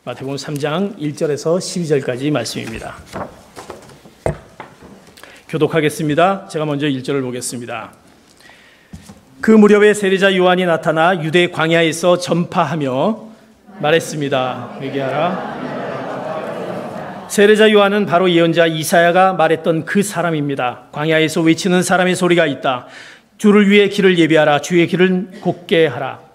마태복음 3장 1절에서 12절까지 말씀입니다. 교독하겠습니다. 제가 먼저 1절을 보겠습니다. 그 무렵에 세례자 요한이 나타나 유대 광야에서 전파하며 말했습니다. 회개하라. 세례자 요한은 바로 예언자 이사야가 말했던 그 사람입니다. 광야에서 외치는 사람의 소리가 있다. 주를 위해 길을 예비하라. 주의 길을 곧게 하라.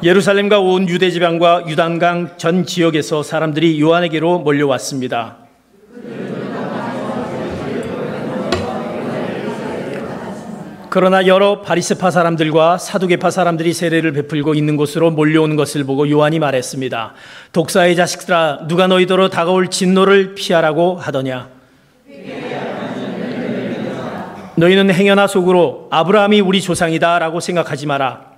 예루살렘과 온 유대 지방과 유단강 전 지역에서 사람들이 요한에게로 몰려왔습니다. 그러나 여러 바리새파 사람들과 사두개파 사람들이 세례를 베풀고 있는 곳으로 몰려오는 것을 보고 요한이 말했습니다. 독사의 자식들아, 누가 너희더러 다가올 진노를 피하라고 하더냐? 너희는 행여나 속으로 아브라함이 우리 조상이다 라고 생각하지 마라.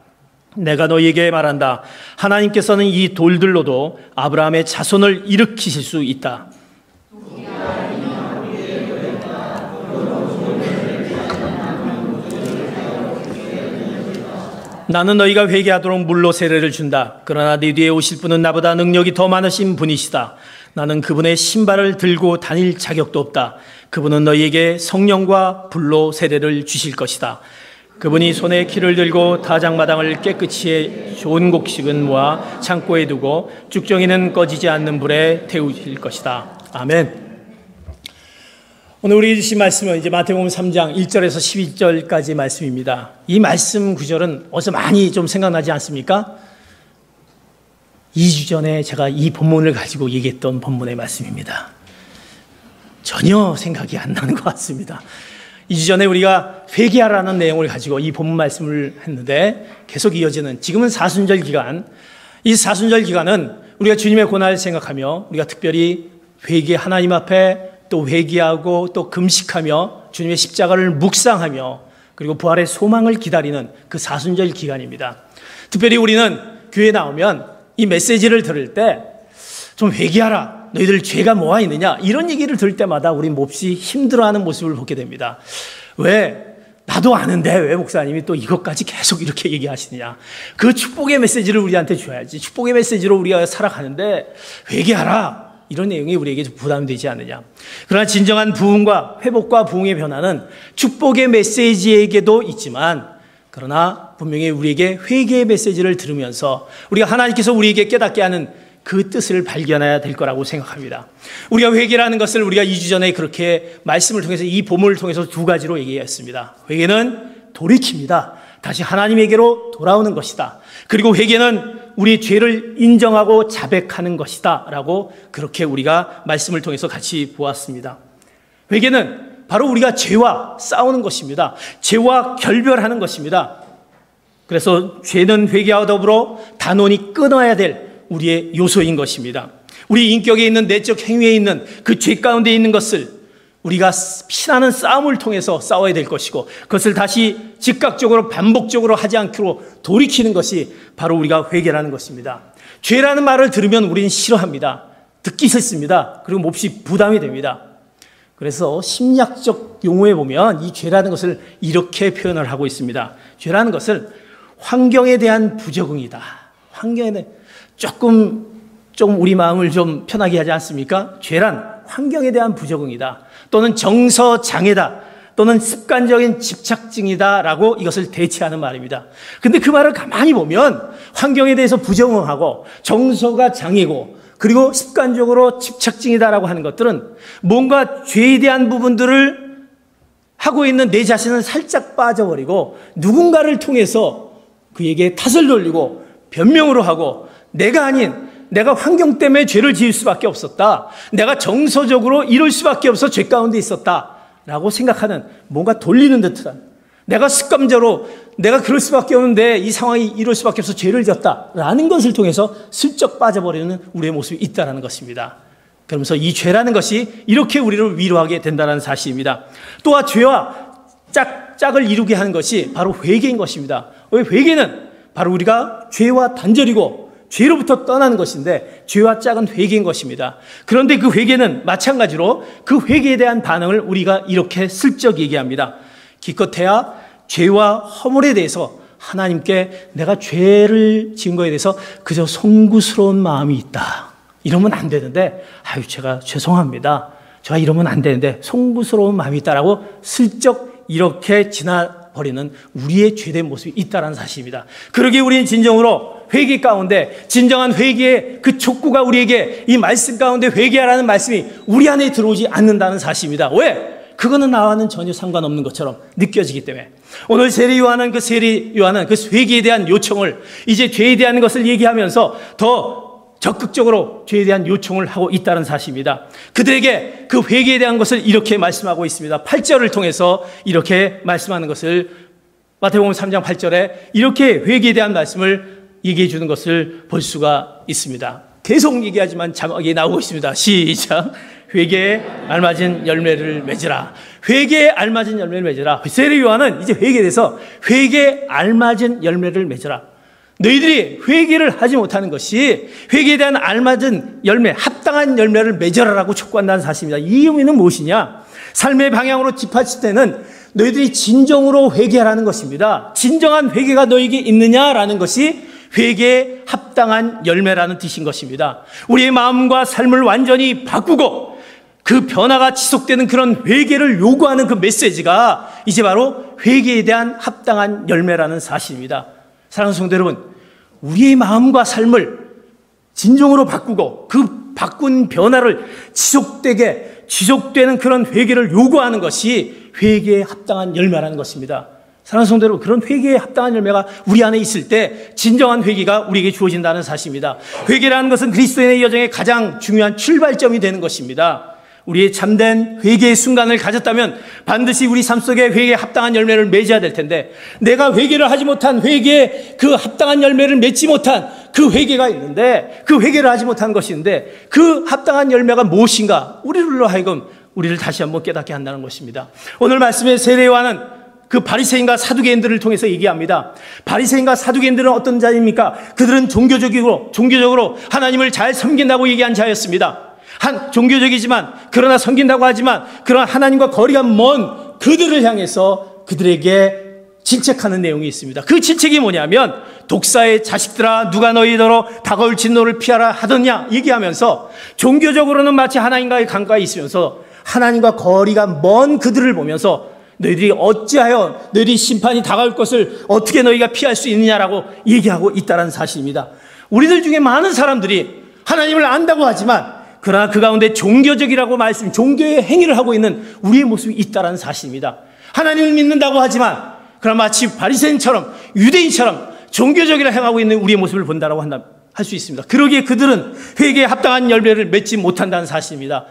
내가 너희에게 말한다. 하나님께서는 이 돌들로도 아브라함의 자손을 일으키실 수 있다. 나는 너희가 회개하도록 물로 세례를 준다. 그러나 네 뒤에 오실 분은 나보다 능력이 더 많으신 분이시다. 나는 그분의 신발을 들고 다닐 자격도 없다. 그분은 너희에게 성령과 불로 세례를 주실 것이다. 그분이 손에 키를 들고 다장마당을 깨끗이 해 좋은 곡식은 모아 창고에 두고 쭉정이는 꺼지지 않는 불에 태우실 것이다. 아멘. 오늘 우리 주신 말씀은 이제 마태복음 3장 1절에서 12절까지 말씀입니다. 이 말씀 구절은 어디서 많이 좀 생각나지 않습니까? 2주 전에 제가 이 본문을 가지고 얘기했던 본문의 말씀입니다. 전혀 생각이 안 나는 것 같습니다. 2주 전에 우리가 회개하라는 내용을 가지고 이 본문 말씀을 했는데 계속 이어지는 지금은 사순절 기간, 이 사순절 기간은 우리가 주님의 고난을 생각하며 우리가 특별히 회개, 하나님 앞에 또 회개하고 또 금식하며 주님의 십자가를 묵상하며 그리고 부활의 소망을 기다리는 그 사순절 기간입니다. 특별히 우리는 교회에 나오면 이 메시지를 들을 때 좀 회개하라. 너희들 죄가 뭐가 있느냐? 이런 얘기를 들을 때마다 우리 몹시 힘들어하는 모습을 보게 됩니다. 왜? 나도 아는데 왜 목사님이 또 이것까지 계속 이렇게 얘기하시느냐? 그 축복의 메시지를 우리한테 줘야지. 축복의 메시지로 우리가 살아가는데 회개하라. 이런 내용이 우리에게 부담이 되지 않느냐? 그러나 진정한 부흥과 회복과 부흥의 변화는 축복의 메시지에게도 있지만 그러나 분명히 우리에게 회개의 메시지를 들으면서 우리가 하나님께서 우리에게 깨닫게 하는 그 뜻을 발견해야 될 거라고 생각합니다. 우리가 회개라는 것을 우리가 2주 전에 그렇게 말씀을 통해서 이 본문을 통해서 두 가지로 얘기했습니다. 회개는 돌이킵니다. 다시 하나님에게로 돌아오는 것이다. 그리고 회개는 우리의 죄를 인정하고 자백하는 것이다 라고 그렇게 우리가 말씀을 통해서 같이 보았습니다. 회개는 바로 우리가 죄와 싸우는 것입니다. 죄와 결별하는 것입니다. 그래서 죄는 회개와 더불어 단원이 끊어야 될 우리의 요소인 것입니다. 우리 인격에 있는 내적 행위에 있는 그 죄 가운데 있는 것을 우리가 피나는 싸움을 통해서 싸워야 될 것이고 그것을 다시 즉각적으로 반복적으로 하지 않기로 돌이키는 것이 바로 우리가 회개라는 것입니다. 죄라는 말을 들으면 우리는 싫어합니다. 듣기 싫습니다. 그리고 몹시 부담이 됩니다. 그래서 심리학적 용어에 보면 이 죄라는 것을 이렇게 표현을 하고 있습니다. 죄라는 것을 환경에 대한 부적응이다. 환경에 대한 조금 우리 마음을 좀 편하게 하지 않습니까? 죄란 환경에 대한 부적응이다. 또는 정서장애다. 또는 습관적인 집착증이다 라고 이것을 대체하는 말입니다. 근데 그 말을 가만히 보면 환경에 대해서 부적응하고 정서가 장애고 그리고 습관적으로 집착증이다라고 하는 것들은 뭔가 죄에 대한 부분들을 하고 있는 내 자신은 살짝 빠져버리고 누군가를 통해서 그에게 탓을 돌리고 변명으로 하고 내가 아닌 내가 환경 때문에 죄를 지을 수밖에 없었다. 내가 정서적으로 이럴 수밖에 없어 죄 가운데 있었다. 라고 생각하는 뭔가 돌리는 듯한 내가 습관적으로 내가 그럴 수밖에 없는데 이 상황이 이럴 수밖에 없어 죄를 졌다. 라는 것을 통해서 슬쩍 빠져버리는 우리의 모습이 있다는 것입니다. 그러면서 이 죄라는 것이 이렇게 우리를 위로하게 된다는 사실입니다. 또한 죄와 짝을 이루게 하는 것이 바로 회개인 것입니다. 왜 회개는 바로 우리가 죄와 단절이고 죄로부터 떠나는 것인데 죄와 짝은 회개인 것입니다. 그런데 그 회개는 마찬가지로 그 회개에 대한 반응을 우리가 이렇게 슬쩍 얘기합니다. 기껏해야 죄와 허물에 대해서 하나님께 내가 죄를 지은 거에 대해서 그저 송구스러운 마음이 있다, 이러면 안 되는데, 아유 제가 죄송합니다, 제가 이러면 안 되는데 송구스러운 마음이 있다라고 슬쩍 이렇게 지나버리는 우리의 죄된 모습이 있다는 사실입니다. 그러기에 우리는 진정으로 회개 가운데, 진정한 회개의 그 촉구가 우리에게 이 말씀 가운데 회개하라는 말씀이 우리 안에 들어오지 않는다는 사실입니다. 왜? 그거는 나와는 전혀 상관없는 것처럼 느껴지기 때문에. 오늘 세례 요한은 그 회개에 대한 요청을, 이제 죄에 대한 것을 얘기하면서 더 적극적으로 죄에 대한 요청을 하고 있다는 사실입니다. 그들에게 그 회개에 대한 것을 이렇게 말씀하고 있습니다. 8절을 통해서 이렇게 말씀하는 것을, 마태복음 3장 8절에 이렇게 회개에 대한 말씀을 얘기해 주는 것을 볼 수가 있습니다. 계속 얘기하지만 자막이 나오고 있습니다. 시작. 회개에 알맞은 열매를 맺으라. 회개에 알맞은 열매를 맺으라. 세례 요한은 이제 회개에 대해서 회개에 알맞은 열매를 맺으라. 너희들이 회개를 하지 못하는 것이 회개에 대한 알맞은 열매, 합당한 열매를 맺으라라고 촉구한다는 사실입니다. 이 의미는 무엇이냐? 삶의 방향으로 짚어질 때는 너희들이 진정으로 회개하라는 것입니다. 진정한 회개가 너에게 있느냐라는 것이 회개에 합당한 열매라는 뜻인 것입니다. 우리의 마음과 삶을 완전히 바꾸고 그 변화가 지속되는 그런 회개를 요구하는 그 메시지가 이제 바로 회개에 대한 합당한 열매라는 사실입니다. 사랑하는 성도 여러분, 우리의 마음과 삶을 진정으로 바꾸고 그 바꾼 변화를 지속되는 그런 회개를 요구하는 것이 회개에 합당한 열매라는 것입니다. 사랑하는 성도 여러분, 그런 회개에 합당한 열매가 우리 안에 있을 때 진정한 회개가 우리에게 주어진다는 사실입니다. 회개라는 것은 그리스도인의 여정의 가장 중요한 출발점이 되는 것입니다. 우리의 참된 회개의 순간을 가졌다면 반드시 우리 삶 속에 회개에 합당한 열매를 맺어야 될 텐데, 내가 회개를 하지 못한, 회개에 그 합당한 열매를 맺지 못한 그 회개가 있는데, 그 회개를 하지 못한 것이 있는데, 그 합당한 열매가 무엇인가? 우리로 하여금 우리를 다시 한번 깨닫게 한다는 것입니다. 오늘 말씀의 세례 요한은 그 바리새인과 사두개인들을 통해서 얘기합니다. 바리새인과 사두개인들은 어떤 자입니까? 그들은 종교적으로 하나님을 잘 섬긴다고 얘기한 자였습니다. 종교적이지만, 그러나 섬긴다고 하지만, 그러나 하나님과 거리가 먼 그들을 향해서 그들에게 질책하는 내용이 있습니다. 그 질책이 뭐냐면, 독사의 자식들아, 누가 너희더러 다가올 진노를 피하라 하더냐 얘기하면서, 종교적으로는 마치 하나님과의 가까이 있으면서 하나님과 거리가 먼 그들을 보면서 너희들이 어찌하여 너희들이 심판이 다가올 것을 어떻게 너희가 피할 수 있느냐라고 얘기하고 있다는 사실입니다. 우리들 중에 많은 사람들이 하나님을 안다고 하지만, 그러나 그 가운데 종교적이라고 종교의 행위를 하고 있는 우리의 모습이 있다는 사실입니다. 하나님을 믿는다고 하지만, 그러나 마치 바리새인처럼, 유대인처럼 종교적이라 행하고 있는 우리의 모습을 본다라고 할 수 있습니다. 그러기에 그들은 회개에 합당한 열매를 맺지 못한다는 사실입니다.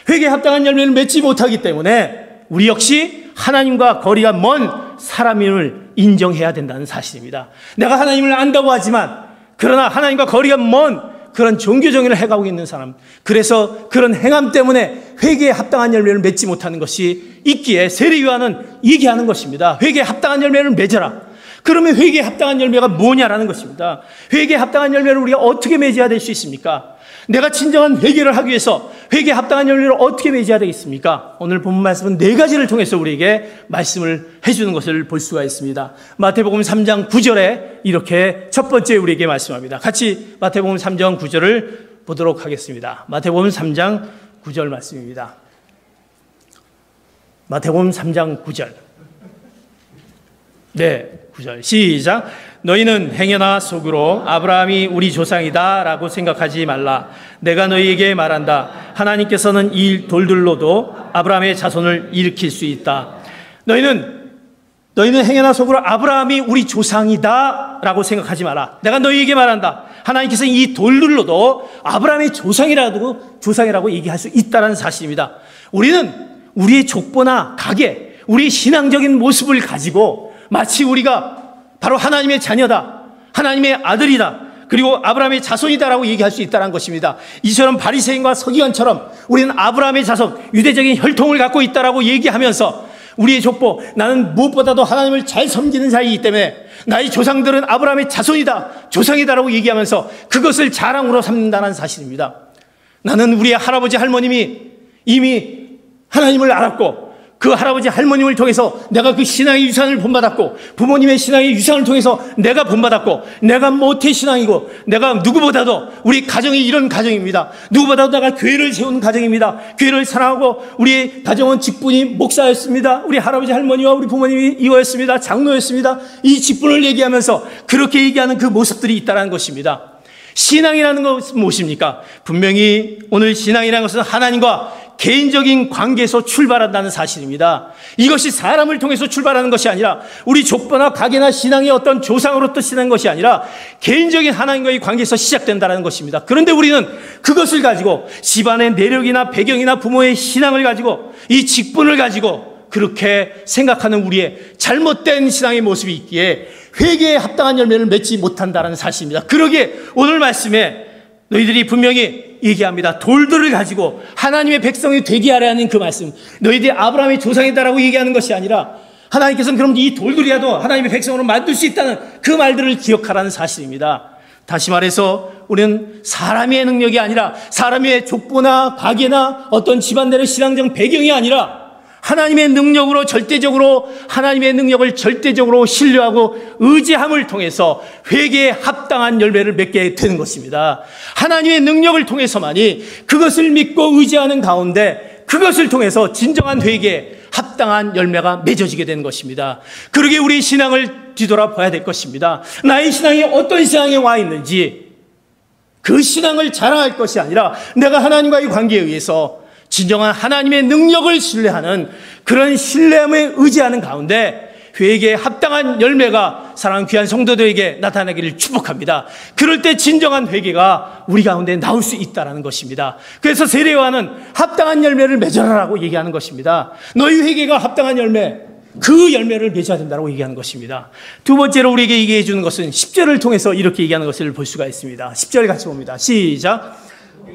회개에 합당한 열매를 맺지 못하기 때문에 우리 역시 하나님과 거리가 먼 사람임을 인정해야 된다는 사실입니다. 내가 하나님을 안다고 하지만, 그러나 하나님과 거리가 먼 그런 종교정의를 해가고 있는 사람, 그래서 그런 행함 때문에 회개에 합당한 열매를 맺지 못하는 것이 있기에 세례 요한은 얘기하는 것입니다. 회개에 합당한 열매를 맺어라. 그러면 회개에 합당한 열매가 뭐냐라는 것입니다. 회개에 합당한 열매를 우리가 어떻게 맺어야 될 수 있습니까? 내가 진정한 회개를 하기 위해서 회개에 합당한 열매를 어떻게 맺어야 되겠습니까? 오늘 본문 말씀은 4가지를 통해서 우리에게 말씀을 해주는 것을 볼 수가 있습니다. 마태복음 3장 9절에 이렇게 첫 번째 우리에게 말씀합니다. 같이 마태복음 3장 9절을 보도록 하겠습니다. 마태복음 3장 9절 말씀입니다. 마태복음 3장 9절. 네, 9절 시작. 너희는 행여나 속으로 아브라함이 우리 조상이다 라고 생각하지 말라. 내가 너희에게 말한다. 하나님께서는 이 돌들로도 아브라함의 자손을 일으킬 수 있다. 너희는 행여나 속으로 아브라함이 우리 조상이다 라고 생각하지 마라. 내가 너희에게 말한다. 하나님께서는 이 돌들로도 아브라함의 조상이라고 얘기할 수 있다는 사실입니다. 우리는 우리의 족보나 가계, 우리의 신앙적인 모습을 가지고 마치 우리가 바로 하나님의 자녀다, 하나님의 아들이다, 그리고 아브라함의 자손이다라고 얘기할 수 있다는 것입니다. 이처럼 바리새인과 서기관처럼 우리는 아브라함의 자손, 유대적인 혈통을 갖고 있다라고 얘기하면서 우리의 족보, 나는 무엇보다도 하나님을 잘 섬기는 자이기 때문에 나의 조상들은 아브라함의 자손이다, 조상이다라고 얘기하면서 그것을 자랑으로 삼는다는 사실입니다. 나는 우리의 할아버지 할머님이 이미 하나님을 알았고 그 할아버지 할머님을 통해서 내가 그 신앙의 유산을 본받았고, 부모님의 신앙의 유산을 통해서 내가 본받았고, 내가 모태신앙이고, 내가 누구보다도 우리 가정이 이런 가정입니다. 누구보다도 내가 교회를 세운 가정입니다. 교회를 사랑하고 우리 가정은 직분이 목사였습니다. 우리 할아버지 할머니와 우리 부모님이 이거였습니다. 장로였습니다. 이 직분을 얘기하면서 그렇게 얘기하는 그 모습들이 있다는 것입니다. 신앙이라는 것은 무엇입니까? 분명히 오늘 신앙이라는 것은 하나님과 개인적인 관계에서 출발한다는 사실입니다. 이것이 사람을 통해서 출발하는 것이 아니라, 우리 족보나 가계나 신앙의 어떤 조상으로부터 시작하는 것이 아니라 개인적인 하나님과의 관계에서 시작된다는 것입니다. 그런데 우리는 그것을 가지고 집안의 내력이나 배경이나 부모의 신앙을 가지고 이 직분을 가지고 그렇게 생각하는 우리의 잘못된 신앙의 모습이 있기에 회개에 합당한 열매를 맺지 못한다는 사실입니다. 그러기에 오늘 말씀에 너희들이 분명히 얘기합니다. 돌들을 가지고 하나님의 백성이 되게 하라는 그 말씀, 너희들이 아브라함의 조상이다라고 얘기하는 것이 아니라 하나님께서는 그럼 이 돌들이라도 하나님의 백성으로 만들 수 있다는 그 말들을 기억하라는 사실입니다. 다시 말해서 우리는 사람의 능력이 아니라, 사람의 족보나 가계나 어떤 집안들의 신앙적 배경이 아니라 하나님의 능력으로 절대적으로, 하나님의 능력을 절대적으로 신뢰하고 의지함을 통해서 회개에 합당한 열매를 맺게 되는 것입니다. 하나님의 능력을 통해서만이, 그것을 믿고 의지하는 가운데 그것을 통해서 진정한 회개에 합당한 열매가 맺어지게 되는 것입니다. 그러기에 우리 신앙을 뒤돌아봐야 될 것입니다. 나의 신앙이 어떤 신앙에 와 있는지, 그 신앙을 자랑할 것이 아니라 내가 하나님과의 관계에 의해서 진정한 하나님의 능력을 신뢰하는, 그런 신뢰함에 의지하는 가운데 회개에 합당한 열매가 사랑하는 귀한 성도들에게 나타나기를 축복합니다. 그럴 때 진정한 회개가 우리 가운데 나올 수 있다는 것입니다. 그래서 세례요한은 합당한 열매를 맺어라라고 얘기하는 것입니다. 너희 회개가 합당한 열매, 그 열매를 맺어야 된다고 얘기하는 것입니다. 두 번째로 우리에게 얘기해 주는 것은 10절을 통해서 이렇게 얘기하는 것을 볼 수가 있습니다. 10절 같이 봅니다. 시작.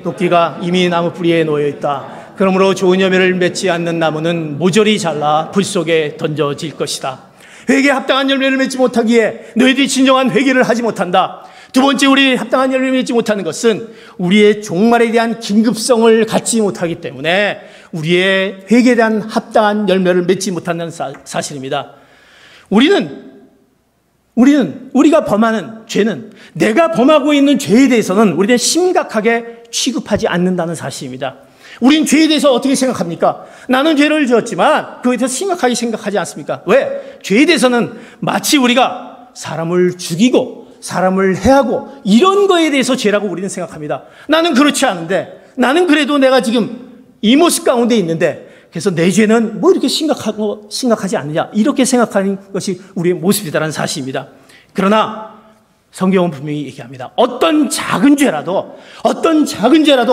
도끼가 이미 나무 뿌리에 놓여 있다. 그러므로 좋은 열매를 맺지 않는 나무는 모조리 잘라 불 속에 던져질 것이다. 회개에 합당한 열매를 맺지 못하기에 너희들이 진정한 회개를 하지 못한다. 두 번째, 우리 합당한 열매를 맺지 못하는 것은 우리의 종말에 대한 긴급성을 갖지 못하기 때문에 우리의 회개에 대한 합당한 열매를 맺지 못한다는 사실입니다. 우리가 범하는 죄는, 내가 범하고 있는 죄에 대해서는 우리는 심각하게 취급하지 않는다는 사실입니다. 우린 죄에 대해서 어떻게 생각합니까? 나는 죄를 지었지만 그거에 대해서 심각하게 생각하지 않습니까? 왜? 죄에 대해서는 마치 우리가 사람을 죽이고 사람을 해하고 이런 거에 대해서 죄라고 우리는 생각합니다. 나는 그렇지 않은데, 나는 그래도 내가 지금 이 모습 가운데 있는데, 그래서 내 죄는 뭐 이렇게 심각하지 않느냐, 이렇게 생각하는 것이 우리의 모습이다라는 사실입니다. 그러나 성경은 분명히 얘기합니다. 어떤 작은 죄라도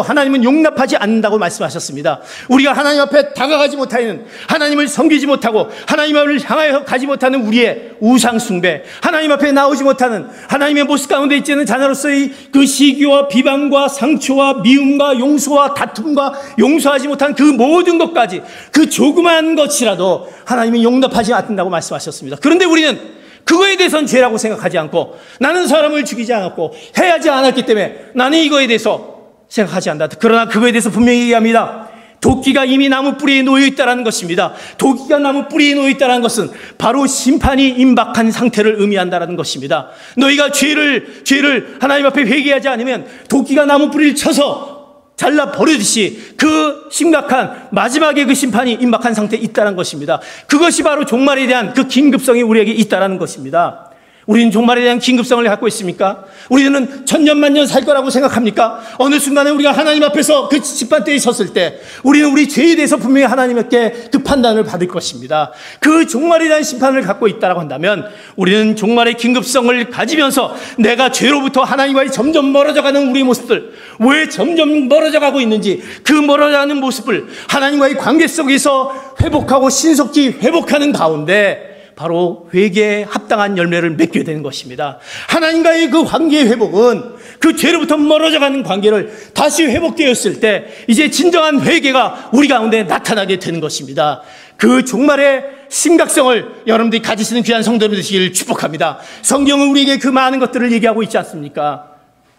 하나님은 용납하지 않는다고 말씀하셨습니다. 우리가 하나님 앞에 다가가지 못하는, 하나님을 섬기지 못하고 하나님을 향하여 가지 못하는 우리의 우상 숭배, 하나님 앞에 나오지 못하는 하나님의 모습 가운데 있지 않은 자녀로서의 그 시기와 비방과 상처와 미움과 용서와 다툼과 용서하지 못한 그 모든 것까지, 그 조그만 것이라도 하나님이 용납하지 않는다고 말씀하셨습니다. 그런데 우리는 그거에 대해서는 죄라고 생각하지 않고, 나는 사람을 죽이지 않았고 해야지 않았기 때문에 나는 이거에 대해서 생각하지 않는다. 그러나 그거에 대해서 분명히 얘기합니다. 도끼가 이미 나무 뿌리에 놓여 있다는 것입니다. 도끼가 나무 뿌리에 놓여 있다는 것은 바로 심판이 임박한 상태를 의미한다는 것입니다. 너희가 죄를 하나님 앞에 회개하지 않으면 도끼가 나무 뿌리를 쳐서 잘라 버리듯이 그 심각한 마지막에 그 심판이 임박한 상태에 있다는 것입니다. 그것이 바로 종말에 대한 그 긴급성이 우리에게 있다는 것입니다. 우리는 종말에 대한 긴급성을 갖고 있습니까? 우리는 천년만년 살 거라고 생각합니까? 어느 순간에 우리가 하나님 앞에서 그 심판대에 섰을 때 우리는 우리 죄에 대해서 분명히 하나님께 그 판단을 받을 것입니다. 그 종말에 대한 심판을 갖고 있다고 한다면 우리는 종말의 긴급성을 가지면서 내가 죄로부터 하나님과의 점점 멀어져가는 우리의 모습들, 왜 점점 멀어져가고 있는지, 그 멀어져가는 모습을 하나님과의 관계 속에서 회복하고 신속히 회복하는 가운데 바로 회개에 합당한 열매를 맺게 되는 것입니다. 하나님과의 그 관계의 회복은 그 죄로부터 멀어져가는 관계를 다시 회복되었을 때 이제 진정한 회개가 우리 가운데 나타나게 되는 것입니다. 그 종말의 심각성을 여러분들이 가지시는 귀한 성도들 되시기를 축복합니다. 성경은 우리에게 그 많은 것들을 얘기하고 있지 않습니까?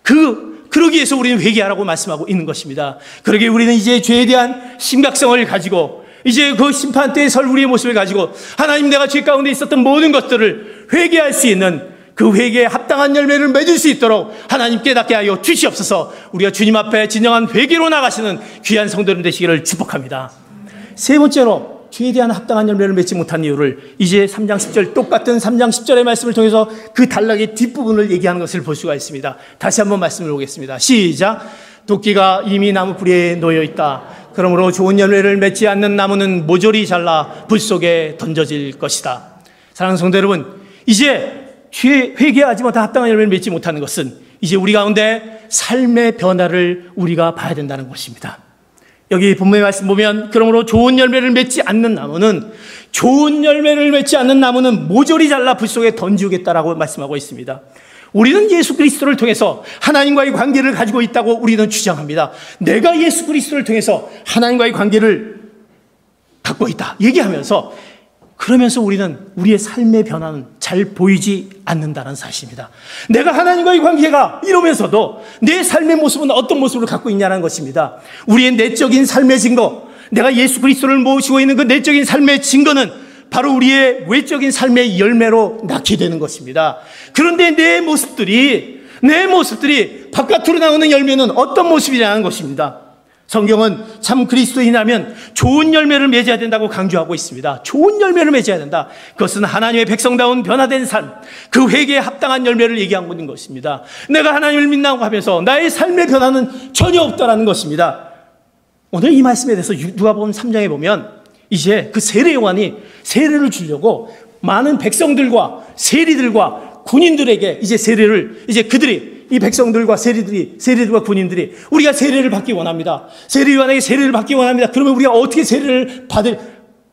그러기 위해서 우리는 회개하라고 말씀하고 있는 것입니다. 그러기에 우리는 이제 죄에 대한 심각성을 가지고 이제 그 심판 때에 설 우리의 모습을 가지고 하나님, 내가 죄 가운데 있었던 모든 것들을 회개할 수 있는 그 회개에 합당한 열매를 맺을 수 있도록 하나님 깨닫게 하여 주시옵소서. 우리가 주님 앞에 진정한 회개로 나가시는 귀한 성도들 되시기를 축복합니다. 세 번째로, 죄에 대한 합당한 열매를 맺지 못한 이유를 이제 3장 10절, 똑같은 3장 10절의 말씀을 통해서 그 단락의 뒷부분을 얘기하는 것을 볼 수가 있습니다. 다시 한번 말씀을 보겠습니다. 시작. 도끼가 이미 나무 뿌리에 놓여 있다. 그러므로 좋은 열매를 맺지 않는 나무는 모조리 잘라 불 속에 던져질 것이다. 사랑하는 성도 여러분, 이제 회개하지 못한 합당한 열매를 맺지 못하는 것은 이제 우리 가운데 삶의 변화를 우리가 봐야 된다는 것입니다. 여기 본문의 말씀 보면, 그러므로 좋은 열매를 맺지 않는 나무는 모조리 잘라 불 속에 던지겠다라고 말씀하고 있습니다. 우리는 예수 그리스도를 통해서 하나님과의 관계를 가지고 있다고 우리는 주장합니다. 내가 예수 그리스도를 통해서 하나님과의 관계를 갖고 있다 얘기하면서, 그러면서 우리는 우리의 삶의 변화는 잘 보이지 않는다는 사실입니다. 내가 하나님과의 관계가 이러면서도 내 삶의 모습은 어떤 모습을 갖고 있냐는 것입니다. 우리의 내적인 삶의 증거, 내가 예수 그리스도를 모시고 있는 그 내적인 삶의 증거는 바로 우리의 외적인 삶의 열매로 낳게 되는 것입니다. 그런데 내 모습들이 바깥으로 나오는 열매는 어떤 모습이냐는 것입니다. 성경은 참 그리스도인이라면 좋은 열매를 맺어야 된다고 강조하고 있습니다. 좋은 열매를 맺어야 된다. 그것은 하나님의 백성다운 변화된 삶, 그 회개에 합당한 열매를 얘기하고 있는 것입니다. 내가 하나님을 믿나고 하면서 나의 삶의 변화는 전혀 없다라는 것입니다. 오늘 이 말씀에 대해서 누가복음 3장에 보면 이제 그 세례 요한이 세례를 주려고 많은 백성들과 세리들과 군인들에게 이제 세례를, 이제 그들이, 이 백성들과 세리들과 군인들이 우리가 세례를 받기 원합니다. 세례 요한에게 세례를 받기 원합니다. 그러면 우리가 어떻게 세례를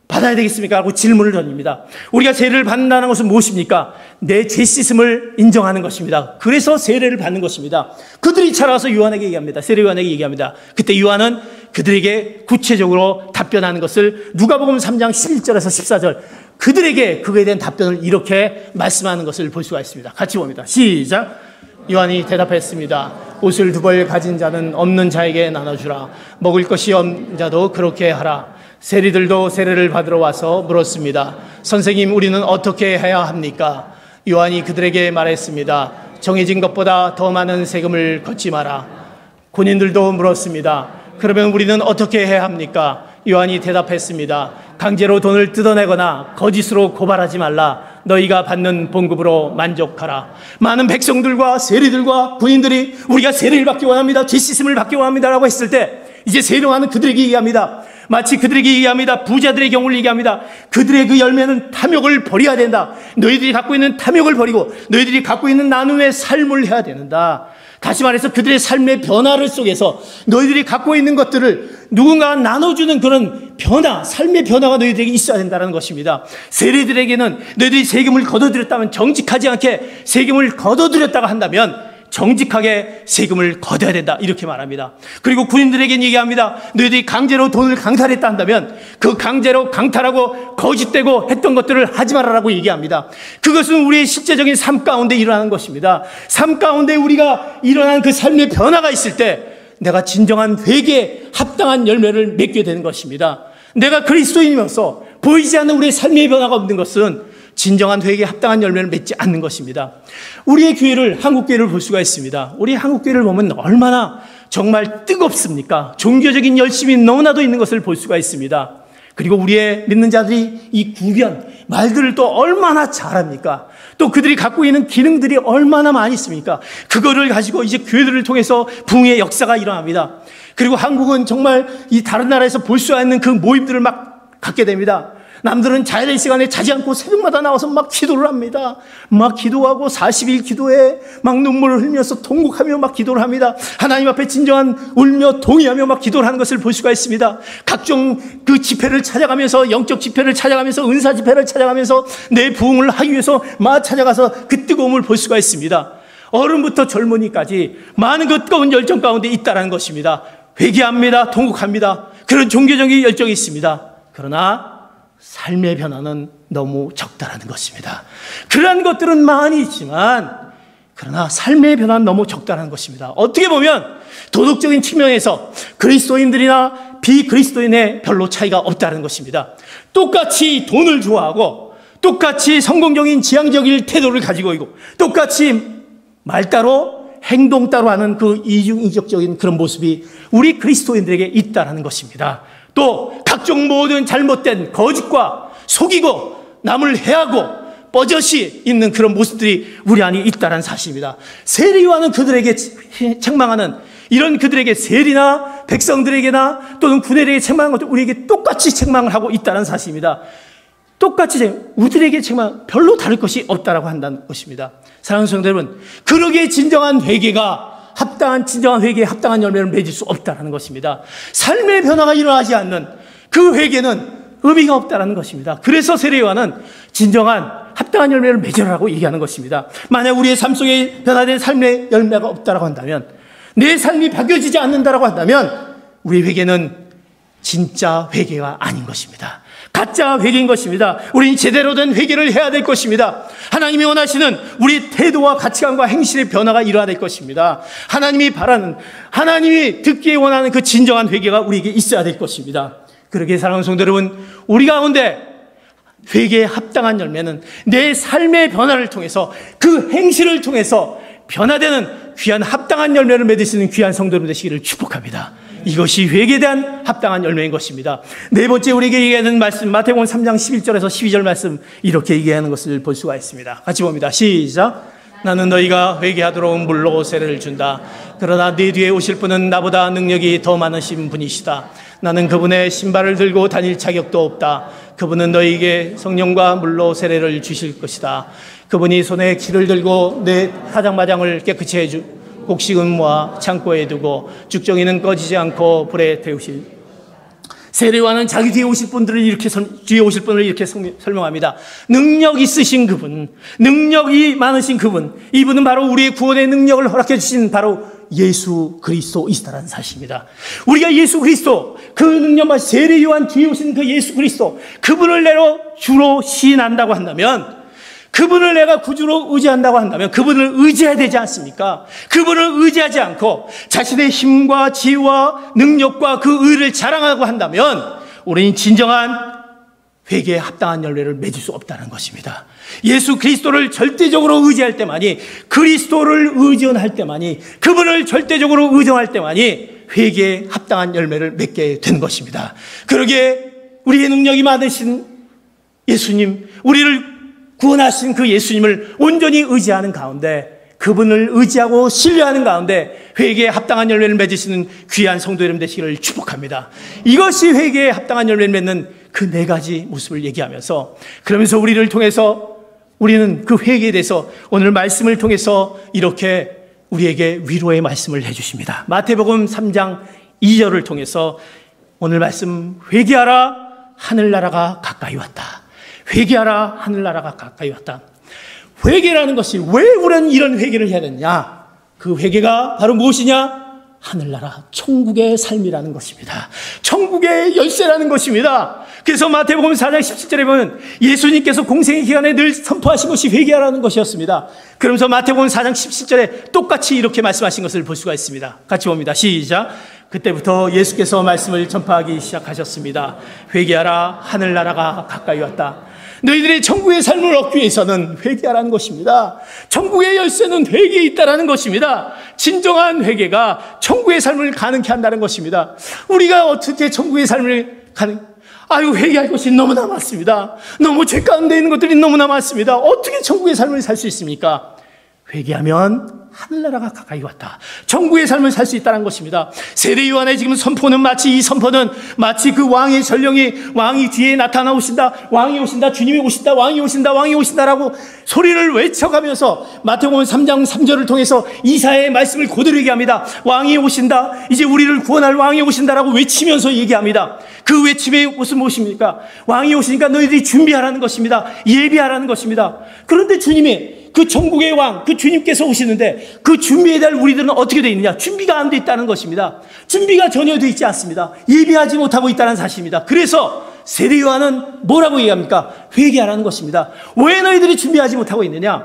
받아야 되겠습니까? 하고 질문을 던집니다. 우리가 세례를 받는다는 것은 무엇입니까? 내 죄 씻음을 인정하는 것입니다. 그래서 세례를 받는 것입니다. 그들이 찾아와서 요한에게 얘기합니다. 세례 요한에게 얘기합니다. 그때 요한은 그들에게 구체적으로 답변하는 것을 누가복음 3장 11절에서 14절, 그들에게 그거에 대한 답변을 이렇게 말씀하는 것을 볼 수가 있습니다. 같이 봅니다. 시작. 요한이 대답했습니다. 옷을 2벌 가진 자는 없는 자에게 나눠주라. 먹을 것이 없는 자도 그렇게 하라. 세리들도 세례를 받으러 와서 물었습니다. 선생님, 우리는 어떻게 해야 합니까? 요한이 그들에게 말했습니다. 정해진 것보다 더 많은 세금을 걷지 마라. 군인들도 물었습니다. 그러면 우리는 어떻게 해야 합니까? 요한이 대답했습니다. 강제로 돈을 뜯어내거나 거짓으로 고발하지 말라. 너희가 받는 봉급으로 만족하라. 많은 백성들과 세리들과 군인들이 우리가 세례를 받기 원합니다. 죄 씻음을 받기 원합니다. 라고 했을 때 이제 세례요한은 그들에게 얘기합니다. 마치 그들에게 얘기합니다. 부자들의 경우를 얘기합니다. 그들의 그 열매는 탐욕을 버려야 된다. 너희들이 갖고 있는 탐욕을 버리고 너희들이 갖고 있는 나눔의 삶을 해야 된다. 다시 말해서 그들의 삶의 변화를 속에서 너희들이 갖고 있는 것들을 누군가 나눠주는 그런 변화, 삶의 변화가 너희들에게 있어야 된다는 것입니다. 세리들에게는 너희들이 세금을 걷어들였다면, 정직하지 않게 세금을 걷어들였다가 한다면 정직하게 세금을 걷어야 된다, 이렇게 말합니다. 그리고 군인들에게는 얘기합니다. 너희들이 강제로 돈을 강탈했다 한다면 그 강제로 강탈하고 거짓되고 했던 것들을 하지 말아라고 얘기합니다. 그것은 우리의 실제적인 삶 가운데 일어나는 것입니다. 삶 가운데 우리가 일어난 그 삶의 변화가 있을 때 내가 진정한 회개에 합당한 열매를 맺게 되는 것입니다. 내가 그리스도인이면서 보이지 않는 우리의 삶의 변화가 없는 것은 진정한 회개에 합당한 열매를 맺지 않는 것입니다. 우리의 교회를, 한국교회를 볼 수가 있습니다. 우리 한국교회를 보면 얼마나 정말 뜨겁습니까? 종교적인 열심이 너무나도 있는 것을 볼 수가 있습니다. 그리고 우리의 믿는 자들이 이 구변, 말들을 또 얼마나 잘합니까? 또 그들이 갖고 있는 기능들이 얼마나 많이 있습니까? 그거를 가지고 이제 교회들을 통해서 부흥의 역사가 일어납니다. 그리고 한국은 정말 이 다른 나라에서 볼 수 없는 그 모임들을 막 갖게 됩니다. 남들은 자율의 시간에 자지 않고 새벽마다 나와서 막 기도를 합니다. 막 기도하고 40일 기도에 막 눈물을 흘리면서 통곡하며 막 기도를 합니다. 하나님 앞에 진정한 울며 동의하며 막 기도를 하는 것을 볼 수가 있습니다. 각종 그 집회를 찾아가면서, 영적 집회를 찾아가면서, 은사 집회를 찾아가면서 내 부흥을 하기 위해서 막 찾아가서 그 뜨거움을 볼 수가 있습니다. 어른부터 젊은이까지 많은 그 뜨거운 열정 가운데 있다는 것입니다. 회개합니다. 통곡합니다. 그런 종교적인 열정이 있습니다. 그러나 삶의 변화는 너무 적다라는 것입니다. 그러한 것들은 많이 있지만 그러나 삶의 변화는 너무 적다라는 것입니다. 어떻게 보면 도덕적인 측면에서 그리스도인들이나 비그리스도인에 별로 차이가 없다는 것입니다. 똑같이 돈을 좋아하고 똑같이 성공적인 지향적인 태도를 가지고 있고 똑같이 말 따로 행동 따로 하는 그 이중인격적인 그런 모습이 우리 그리스도인들에게 있다는 것입니다. 또 각종 모든 잘못된 거짓과 속이고 남을 해하고 버젓이 있는 그런 모습들이 우리 안에 있다는 사실입니다. 세리와는 그들에게 책망하는 이런 그들에게 세리나 백성들에게나 또는 군인에게 책망하는 것도 우리에게 똑같이 책망을 하고 있다는 사실입니다. 똑같이 우리에게 책망 별로 다를 것이 없다라고 한다는 것입니다. 사랑하는 성도 여러분, 그러기에 진정한 회개가 진정한 회개에 합당한 열매를 맺을 수 없다는 것입니다. 삶의 변화가 일어나지 않는 그 회개는 의미가 없다는 것입니다. 그래서 세례요한은 진정한 합당한 열매를 맺으라고 얘기하는 것입니다. 만약 우리의 삶 속에 변화된 삶의 열매가 없다라고 한다면, 내 삶이 바뀌어지지 않는다라고 한다면 우리 회개는 진짜 회개가 아닌 것입니다. 가짜 회개인 것입니다. 우리는 제대로 된 회개를 해야 될 것입니다. 하나님이 원하시는 우리 태도와 가치관과 행실의 변화가 일어나야 될 것입니다. 하나님이 듣기에 원하는 그 진정한 회개가 우리에게 있어야 될 것입니다. 그러기에 사랑하는 성도 여러분, 우리 가운데 회개에 합당한 열매는 내 삶의 변화를 통해서 그 행실을 통해서 변화되는 귀한 합당한 열매를 맺을 수 있는 귀한 성도 여러분 되시기를 축복합니다. 이것이 회개에 대한 합당한 열매인 것입니다. 네 번째 우리에게 얘기하는 말씀, 마태복음 3장 11절에서 12절 말씀, 이렇게 얘기하는 것을 볼 수가 있습니다. 같이 봅니다. 시작. 나는 너희가 회개하도록 물로 세례를 준다. 그러나 네 뒤에 오실 분은 나보다 능력이 더 많으신 분이시다. 나는 그분의 신발을 들고 다닐 자격도 없다. 그분은 너희에게 성령과 물로 세례를 주실 것이다. 그분이 손에 키를 들고 내 사장마장을 깨끗이 해주 곡식은 모아 창고에 두고 죽정이는 꺼지지 않고 불에 태우실. 세례요한은 자기 뒤에 오실 분을 이렇게 설명합니다. 능력 있으신 그분, 능력이 많으신 그분, 이분은 바로 우리의 구원의 능력을 허락해 주신 바로 예수 그리스도이시다라는 사실입니다. 우리가 예수 그리스도, 그 능력과 세례요한 뒤에 오신 그 예수 그리스도, 그분을 내가 주로 시인한다고 한다면, 그분을 내가 구주로 의지한다고 한다면 그분을 의지해야 되지 않습니까? 그분을 의지하지 않고 자신의 힘과 지혜와 능력과 그 의를 자랑하고 한다면 우리는 진정한 회개에 합당한 열매를 맺을 수 없다는 것입니다. 예수 그리스도를 절대적으로 의지할 때만이, 그리스도를 의존할 때만이, 그분을 절대적으로 의존할 때만이 회개에 합당한 열매를 맺게 된 것입니다. 그러기에 우리의 능력이 많으신 예수님, 우리를 구원하신 그 예수님을 온전히 의지하는 가운데, 그분을 의지하고 신뢰하는 가운데 회개에 합당한 열매를 맺으시는 귀한 성도 여러분 되시기를 축복합니다. 이것이 회개에 합당한 열매를 맺는 그 네 가지 모습을 얘기하면서, 그러면서 우리를 통해서 우리는 그 회개에 대해서 오늘 말씀을 통해서 이렇게 우리에게 위로의 말씀을 해주십니다. 마태복음 3장 2절을 통해서 오늘 말씀, 회개하라 하늘나라가 가까이 왔다. 회개하라 하늘나라가 가까이 왔다. 회개라는 것이 왜 우리는 이런 회개를 해야 되느냐? 그 회개가 바로 무엇이냐? 하늘나라, 천국의 삶이라는 것입니다. 천국의 열쇠라는 것입니다. 그래서 마태복음 4장 17절에 보면 예수님께서 공생의 기간에 늘 선포하신 것이 회개하라는 것이었습니다. 그러면서 마태복음 4장 17절에 똑같이 이렇게 말씀하신 것을 볼 수가 있습니다. 같이 봅니다. 시작. 그때부터 예수께서 말씀을 전파하기 시작하셨습니다. 회개하라, 하늘나라가 가까이 왔다. 너희들이 천국의 삶을 얻기 위해서는 회개하라는 것입니다. 천국의 열쇠는 회개에 있다라는 것입니다. 진정한 회개가 천국의 삶을 가능케 한다는 것입니다. 우리가 어떻게 천국의 삶을 회개할 것이 너무나 많습니다. 너무 죄 가운데 있는 것들이 너무나 많습니다. 어떻게 천국의 삶을 살 수 있습니까? 회개하면 하늘나라가 가까이 왔다. 천국의 삶을 살 수 있다는 것입니다. 세례 요한의 지금 선포는 마치 그 왕의 전령이, 왕이 뒤에 나타나오신다, 왕이 오신다, 주님이 오신다, 왕이 오신다, 왕이 오신다라고 소리를 외쳐가면서 마태복음 3장 3절을 통해서 이사야의 말씀을 그대로 얘기합니다. 왕이 오신다, 이제 우리를 구원할 왕이 오신다라고 외치면서 얘기합니다. 그 외침의 것은 무엇입니까? 왕이 오시니까 너희들이 준비하라는 것입니다. 예비하라는 것입니다. 그런데 주님이, 그 천국의 왕, 그 주님께서 오시는데 그 준비에 대한 우리들은 어떻게 되어 있느냐? 준비가 안 돼 있다는 것입니다. 준비가 전혀 되어 있지 않습니다. 예비하지 못하고 있다는 사실입니다. 그래서 세례 요한은 뭐라고 얘기합니까? 회개하라는 것입니다. 왜 너희들이 준비하지 못하고 있느냐?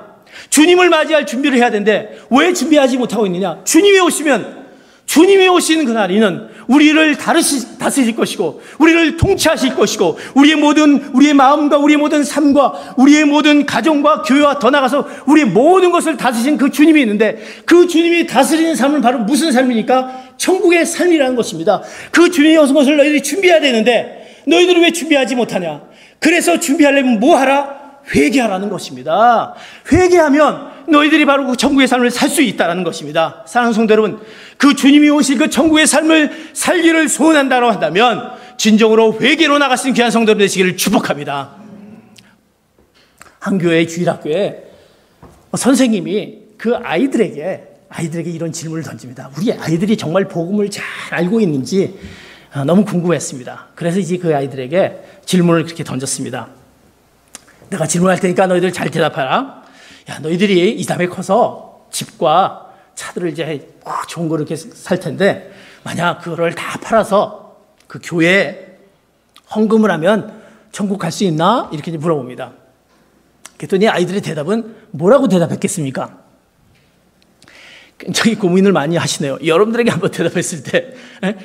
주님을 맞이할 준비를 해야 되는데 왜 준비하지 못하고 있느냐? 주님이 오시면 주님이 오시는 그날에는 우리를 다스릴 것이고, 우리를 통치하실 것이고, 우리의 마음과 우리의 모든 삶과 우리의 모든 가정과 교회와 더 나아가서 우리의 모든 것을 다스리신 그 주님이 있는데, 그 주님이 다스리는 삶은 바로 무슨 삶입니까? 천국의 삶이라는 것입니다. 그 주님이 오신 것을 너희들이 준비해야 되는데 너희들은 왜 준비하지 못하냐? 그래서 준비하려면 뭐 하라? 회개하라는 것입니다. 회개하면 너희들이 바로 그 천국의 삶을 살 수 있다는 것입니다. 사랑하는 성도 여러분, 그 주님이 오실 그 천국의 삶을 살기를 소원한다고 한다면 진정으로 회개로 나가신 귀한 성도 여러분 되시기를 축복합니다. 한 교회 주일학교에 선생님이 그 아이들에게 이런 질문을 던집니다. 우리 아이들이 정말 복음을 잘 알고 있는지 너무 궁금했습니다. 그래서 이제 그 아이들에게 질문을 그렇게 던졌습니다. 내가 질문할 테니까 너희들 잘 대답하라. 야, 너희들이 이 다음에 커서 집과 차들을 이제 좋은 거 이렇게 살 텐데, 만약 그거를 다 팔아서 그 교회에 헌금을 하면 천국 갈 수 있나? 이렇게 물어봅니다. 그랬더니 아이들의 대답은 뭐라고 대답했겠습니까? 굉장히 고민을 많이 하시네요. 여러분들에게 한번 대답했을 때,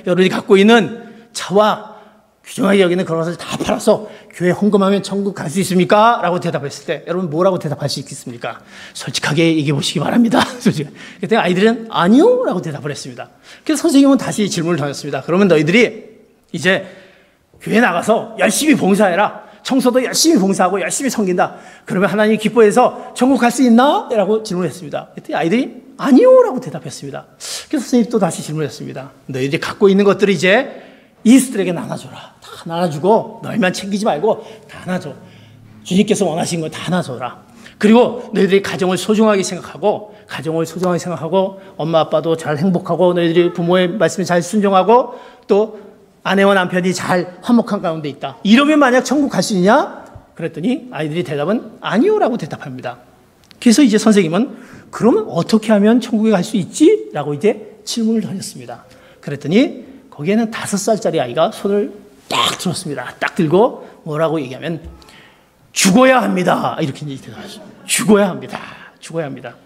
여러분이 갖고 있는 차와 귀중하게 여기는 그런 것을 다 팔아서 교회 헌금하면 천국 갈 수 있습니까? 라고 대답했을 때 여러분 뭐라고 대답할 수 있겠습니까? 솔직하게 얘기해 보시기 바랍니다. 그때 아이들은 아니요 라고 대답을 했습니다. 그래서 선생님은 다시 질문을 던졌습니다. 그러면 너희들이 이제 교회 나가서 열심히 봉사해라. 청소도 열심히 봉사하고 열심히 섬긴다. 그러면 하나님 기뻐해서 천국 갈 수 있나? 라고 질문했습니다. 그때 아이들이 아니요 라고 대답했습니다. 그래서 선생님이 또 다시 질문했습니다. 너희들이 갖고 있는 것들을 이제 이웃들에게 나눠줘라. 다 나눠주고 너희만 챙기지 말고 다 나눠줘. 주님께서 원하시는 거 다 나눠줘라. 그리고 너희들이 가정을 소중하게 생각하고 엄마 아빠도 잘 행복하고 너희들이 부모의 말씀에 잘 순종하고 또 아내와 남편이 잘 화목한 가운데 있다. 이러면 만약 천국 갈 수 있냐? 그랬더니 아이들이 대답은 아니요 라고 대답합니다. 그래서 이제 선생님은 그러면 어떻게 하면 천국에 갈 수 있지? 라고 이제 질문을 던졌습니다. 그랬더니 거기에는 5살짜리 아이가 손을 딱 들었습니다. 딱 들고 뭐라고 얘기하면 죽어야 합니다. 이렇게 대답하죠. 죽어야 합니다.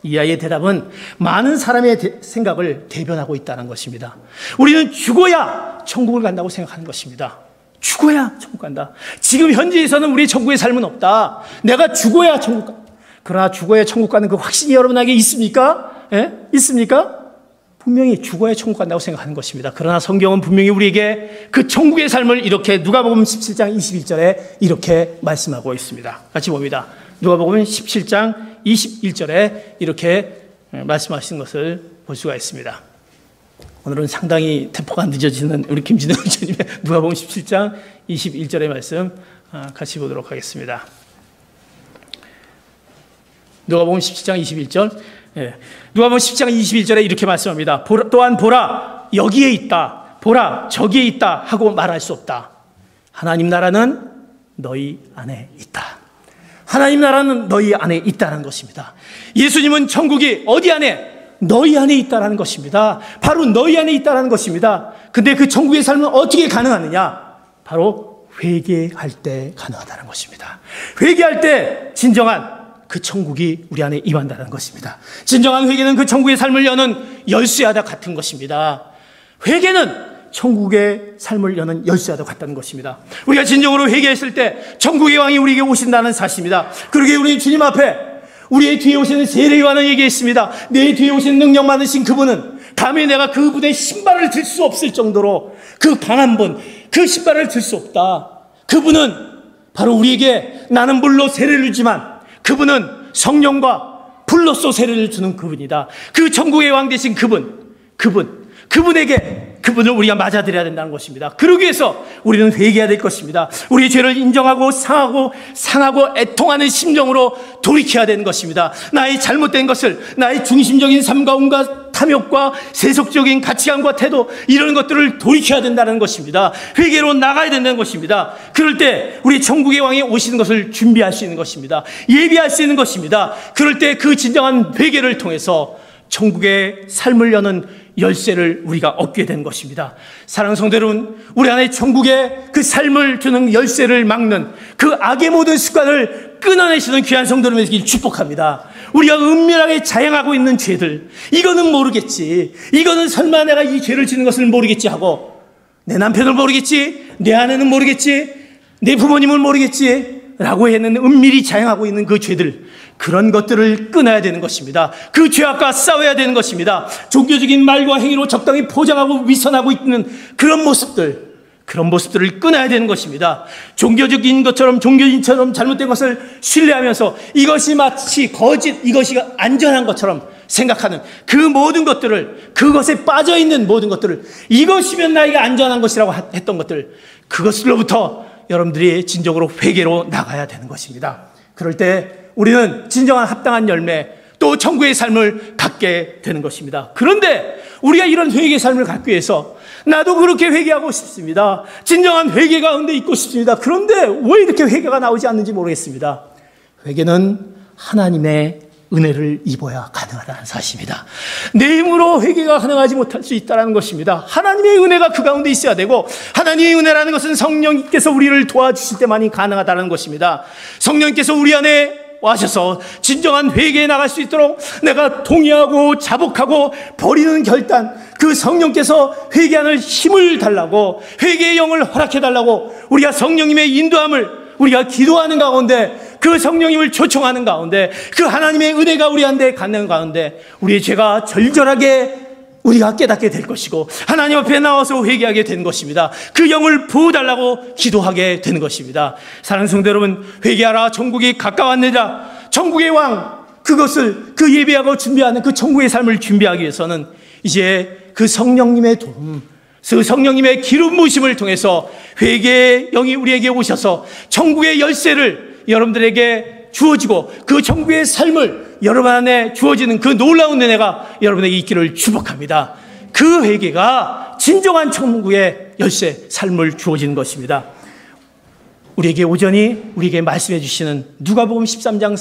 이 아이의 대답은 많은 사람의 생각을 대변하고 있다는 것입니다. 우리는 죽어야 천국을 간다고 생각하는 것입니다. 죽어야 천국 간다. 지금 현재에서는 우리의 천국의 삶은 없다. 내가 죽어야 천국 간다. 그러나 죽어야 천국 가는 그 확신이 여러분에게 있습니까? 있습니까? 분명히 죽어야 천국 간다고 생각하는 것입니다. 그러나 성경은 분명히 우리에게 그 천국의 삶을 이렇게 누가복음 17장 21절에 이렇게 말씀하고 있습니다. 같이 봅니다. 누가복음 17장 21절에 이렇게 말씀하시는 것을 볼 수가 있습니다. 오늘은 상당히 템포가 늦어지는 우리 김진우 의장님의 누가복음 17장 21절의 말씀 같이 보도록 하겠습니다. 누가복음 17장 21절. 누가복음 10장 21절에 이렇게 말씀합니다. 또한 보라 여기에 있다, 보라 저기에 있다 하고 말할 수 없다. 하나님 나라는 너희 안에 있다. 하나님 나라는 너희 안에 있다는 것입니다. 예수님은 천국이 어디 안에? 너희 안에 있다는 것입니다. 바로 너희 안에 있다는 것입니다. 근데 그 천국의 삶은 어떻게 가능하느냐? 바로 회개할 때 가능하다는 것입니다. 회개할 때 진정한 그 천국이 우리 안에 임한다는 것입니다. 진정한 회개는 그 천국의 삶을 여는 열쇠와 같은 것입니다. 회개는 천국의 삶을 여는 열쇠와 같다는 것입니다. 우리가 진정으로 회개했을 때 천국의 왕이 우리에게 오신다는 사실입니다. 그러기에 우리 주님 앞에 우리의 뒤에 오시는 세례 요한은 얘기했습니다. 내 뒤에 오시는 능력 많으신 그분은 감히 내가 그분의 신발을 들 수 없을 정도로 그 강한 분, 그 신발을 들 수 없다. 그분은 바로 우리에게 나는 물로 세례를 주지만 그분은 성령과 불로써 세례를 주는 그분이다. 그 천국의 왕 되신 그분을 우리가 맞아들여야 된다는 것입니다. 그러기 위해서 우리는 회개해야 될 것입니다. 우리의 죄를 인정하고 상하고 애통하는 심정으로 돌이켜야 되는 것입니다. 나의 잘못된 것을, 나의 중심적인 삶과 온갖 탐욕과 세속적인 가치관과 태도, 이런 것들을 돌이켜야 된다는 것입니다. 회개로 나가야 된다는 것입니다. 그럴 때 우리 천국의 왕이 오시는 것을 준비할 수 있는 것입니다. 예비할 수 있는 것입니다. 그럴 때 그 진정한 회개를 통해서 천국의 삶을 여는 열쇠를 우리가 얻게 된 것입니다. 사랑하는 성도 여러분, 우리 안에 천국의 그 삶을 주는 열쇠를 막는 그 악의 모든 습관을 끊어내시는 귀한 성도 여러분에게 축복합니다. 우리가 은밀하게 자행하고 있는 죄들, 이거는 모르겠지, 이거는 설마 내가 이 죄를 지는 것을 모르겠지 하고, 내 남편을 모르겠지, 내 아내는 모르겠지, 내 부모님을 모르겠지 라고 했는 은밀히 자행하고 있는 그 죄들, 그런 것들을 끊어야 되는 것입니다. 그 죄악과 싸워야 되는 것입니다. 종교적인 말과 행위로 적당히 포장하고 위선하고 있는 그런 모습들을 끊어야 되는 것입니다. 종교적인 것처럼, 종교인처럼 잘못된 것을 신뢰하면서 이것이 마치 거짓, 이것이 안전한 것처럼 생각하는 그 모든 것들을, 그것에 빠져있는 모든 것들을, 이것이면 나에게 안전한 것이라고 했던 것들, 그것으로부터 여러분들이 진정으로 회개로 나가야 되는 것입니다. 그럴 때 우리는 진정한 합당한 열매, 또 천국의 삶을 갖게 되는 것입니다. 그런데 우리가 이런 회개의 삶을 갖기 위해서, 나도 그렇게 회개하고 싶습니다. 진정한 회개 가운데 있고 싶습니다. 그런데 왜 이렇게 회개가 나오지 않는지 모르겠습니다. 회개는 하나님의 은혜를 입어야 가능하다는 사실입니다. 내 힘으로 회개가 가능하지 못할 수 있다는 것입니다. 하나님의 은혜가 그 가운데 있어야 되고, 하나님의 은혜라는 것은 성령께서 우리를 도와주실 때만이 가능하다는 것입니다. 성령께서 우리 안에 와셔서 진정한 회개에 나갈 수 있도록 내가 동의하고 자복하고 버리는 결단, 그 성령께서 회개하는 힘을 달라고, 회개의 영을 허락해 달라고, 우리가 성령님의 인도함을 우리가 기도하는 가운데, 그 성령님을 초청하는 가운데, 그 하나님의 은혜가 우리한테 갖는 가운데 우리의 죄가 절절하게 우리가 깨닫게 될 것이고, 하나님 앞에 나와서 회개하게 되는 것입니다. 그 영을 부어달라고 기도하게 되는 것입니다. 사랑하는 성도 여러분, 회개하라, 천국이 가까웠느니라. 천국의 왕, 그것을, 그 예배하고 준비하는 그 천국의 삶을 준비하기 위해서는 이제 그 성령님의 도움, 그 성령님의 기름 부으심을 통해서 회개의 영이 우리에게 오셔서 천국의 열쇠를 여러분들에게 주어지고, 그 천국의 삶을 여러분 안에 주어지는 그 놀라운 은혜가 여러분에게 있기를 축복합니다. 그 회개가 진정한 천국의 열쇠, 삶을 주어지는 것입니다. 우리에게 오전이 우리에게 말씀해 주시는 누가복음 13장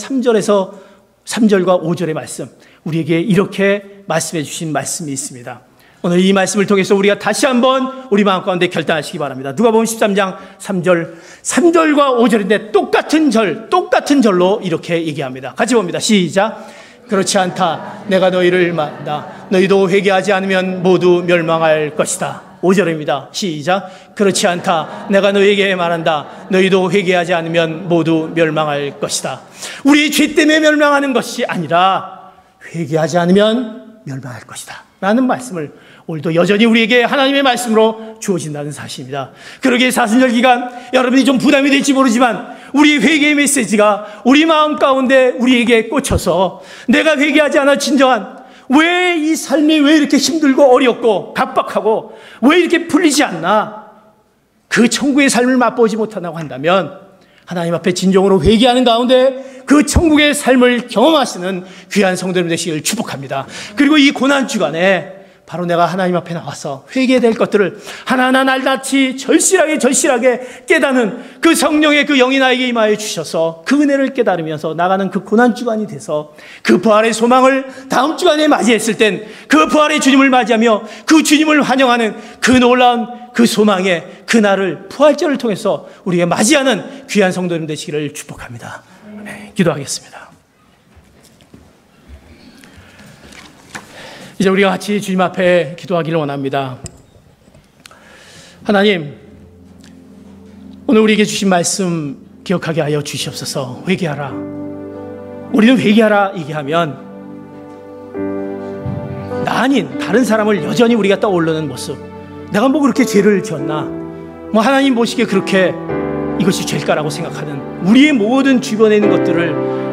3절과 5절의 말씀, 우리에게 이렇게 말씀해 주신 말씀이 있습니다. 오늘 이 말씀을 통해서 우리가 다시 한번 우리 마음 가운데 결단하시기 바랍니다. 누가복음 13장 3절과 5절인데 똑같은 절로 이렇게 얘기합니다. 같이 봅니다. 시작. 그렇지 않다. 내가 너희를 말한다. 너희도 회개하지 않으면 모두 멸망할 것이다. 5절입니다. 시작. 그렇지 않다. 내가 너희에게 말한다. 너희도 회개하지 않으면 모두 멸망할 것이다. 우리 죄 때문에 멸망하는 것이 아니라 회개하지 않으면 멸망할 것이다 라는 말씀을 오늘도 여전히 우리에게 하나님의 말씀으로 주어진다는 사실입니다. 그러기에 사순절 기간 여러분이 좀 부담이 될지 모르지만, 우리 회개의 메시지가 우리 마음 가운데 우리에게 꽂혀서, 내가 회개하지 않아 진정한, 왜 이 삶이 왜 이렇게 힘들고 어렵고 각박하고 왜 이렇게 풀리지 않나, 그 천국의 삶을 맛보지 못한다고 한다면, 하나님 앞에 진정으로 회개하는 가운데 그 천국의 삶을 경험하시는 귀한 성도님 되시길 축복합니다. 그리고 이 고난주간에 바로 내가 하나님 앞에 나와서 회개될 것들을 하나하나 날같이 절실하게 깨닫는 그 성령의 그 영이 나에게 임하여 주셔서 그 은혜를 깨달으면서 나가는 그 고난주간이 돼서, 그 부활의 소망을 다음 주간에 맞이했을 땐 그 부활의 주님을 맞이하며 그 주님을 환영하는 그 놀라운 그 소망의 그날을 부활절을 통해서 우리가 맞이하는 귀한 성도님 되시기를 축복합니다. 네, 기도하겠습니다. 이제 우리가 같이 주님 앞에 기도하기를 원합니다. 하나님, 오늘 우리에게 주신 말씀 기억하게 하여 주시옵소서. 회개하라. 우리는 회개하라 얘기하면 나 아닌 다른 사람을 여전히 우리가 떠올리는 모습, 내가 뭐 그렇게 죄를 지었나, 뭐 하나님 보시기에 그렇게 이것이 죄일까라고 생각하는 우리의 모든 주변에 있는 것들을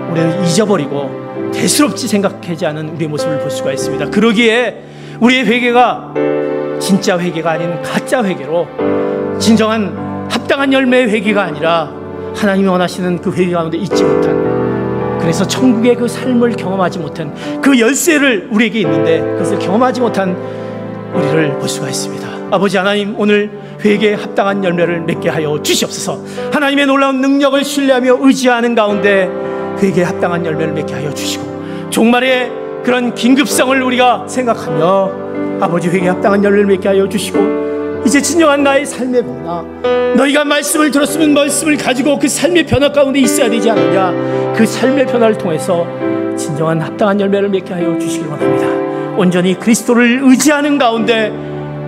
우리는 잊어버리고 대수롭지 생각하지 않은 우리의 모습을 볼 수가 있습니다. 그러기에 우리의 회개가 진짜 회개가 아닌 가짜 회개로, 진정한 합당한 열매의 회개가 아니라 하나님이 원하시는 그 회개 가운데 있지 못한, 그래서 천국의 그 삶을 경험하지 못한 그 열쇠를 우리에게 있는데 그것을 경험하지 못한 우리를 볼 수가 있습니다. 아버지 하나님, 오늘 회개에 합당한 열매를 맺게 하여 주시옵소서. 하나님의 놀라운 능력을 신뢰하며 의지하는 가운데 회개에 합당한 열매를 맺게 하여 주시고, 종말의 그런 긴급성을 우리가 생각하며 아버지 회개에 합당한 열매를 맺게 하여 주시고, 이제 진정한 나의 삶의 변화, 너희가 말씀을 들었으면 말씀을 가지고 그 삶의 변화 가운데 있어야 되지 않느냐, 그 삶의 변화를 통해서 진정 진정한 합당한 열매를 맺게 하여 주시기 원합니다. 온전히 그리스도를 의지하는 가운데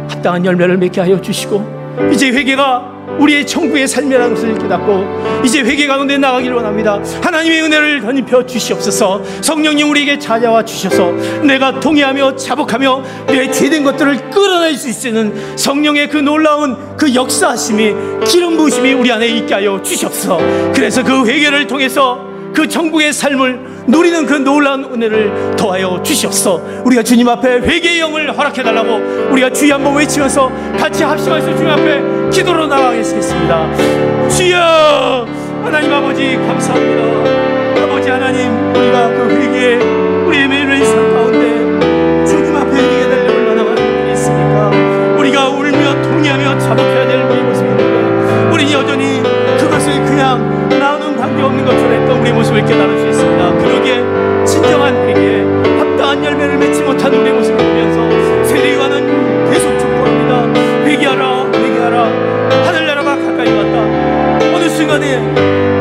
합당한 열매를 맺게 하여 주시고, 이제 회개가 우리의 천국의 삶이라는 것을 깨닫고 이제 회개 가운데 나가기를 원합니다. 하나님의 은혜를 덧입혀 주시옵소서. 성령님 우리에게 찾아와 주셔서 내가 통회하며 자복하며 내 죄된 것들을 끌어낼 수 있는 성령의 그 놀라운 그 역사하심이, 기름 부으심이 우리 안에 있게 하여 주시옵소서. 그래서 그 회개를 통해서 그 천국의 삶을 누리는 그 놀라운 은혜를 더하여 주시옵소서. 우리가 주님 앞에 회개의 영을 허락해달라고 우리가 주여 한번 외치면서 같이 합심해서 주님 앞에 기도로 나가겠습니다. 주여, 하나님 아버지 감사합니다. 아버지 하나님, 우리가 그 회개에 우리의 매일의 삶 가운데 주님 앞에 회개해야 될 얼마나 많은 일이 있습니까? 우리가 울며 통회하며 자복해야 될 우리의 모습인데 우리는 여전히 그것을 그냥 나누는 관계없는 것처럼 했던 우리의 모습을 깨달을 수 있습니다. 그러기에 진정한 회개에 합당한 열매를 맺지 못한 우리의 모습을 보면서 세례요한은 계속 촉구합니다. 회개하라, 회개하라. 하늘나라가 가까이 왔다. 어느 순간에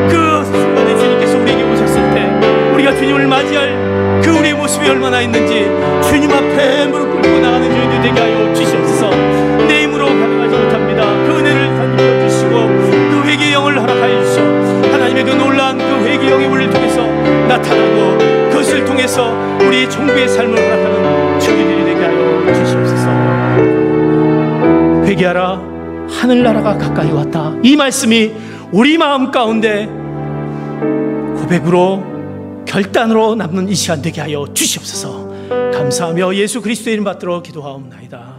그 순간에 주님께서 우리에게 오셨을 때 우리가 주님을 맞이할 그 우리의 모습이 얼마나 있는지 주님 앞에 무릎 꿇고 나가는 주님이 되게 하여 주시옵소서. 내 힘으로 가능하지 못합니다. 그 은혜를 덧입혀 주시고 그 회개의 영을 허락하여 주시오. 하나님의 그 놀라운 그 회개의 영이 우리를 통해서 나타나고 그것을 통해서 우리의 천국의 삶을 허락하는 주님들이 되게 하여 주시옵소서. 회개하라, 하늘나라가 가까이 왔다. 이 말씀이 우리 마음 가운데 고백으로 결단으로 남는 이 시간 되게 하여 주시옵소서. 감사하며 예수 그리스도의 이름 받들어 기도하옵나이다.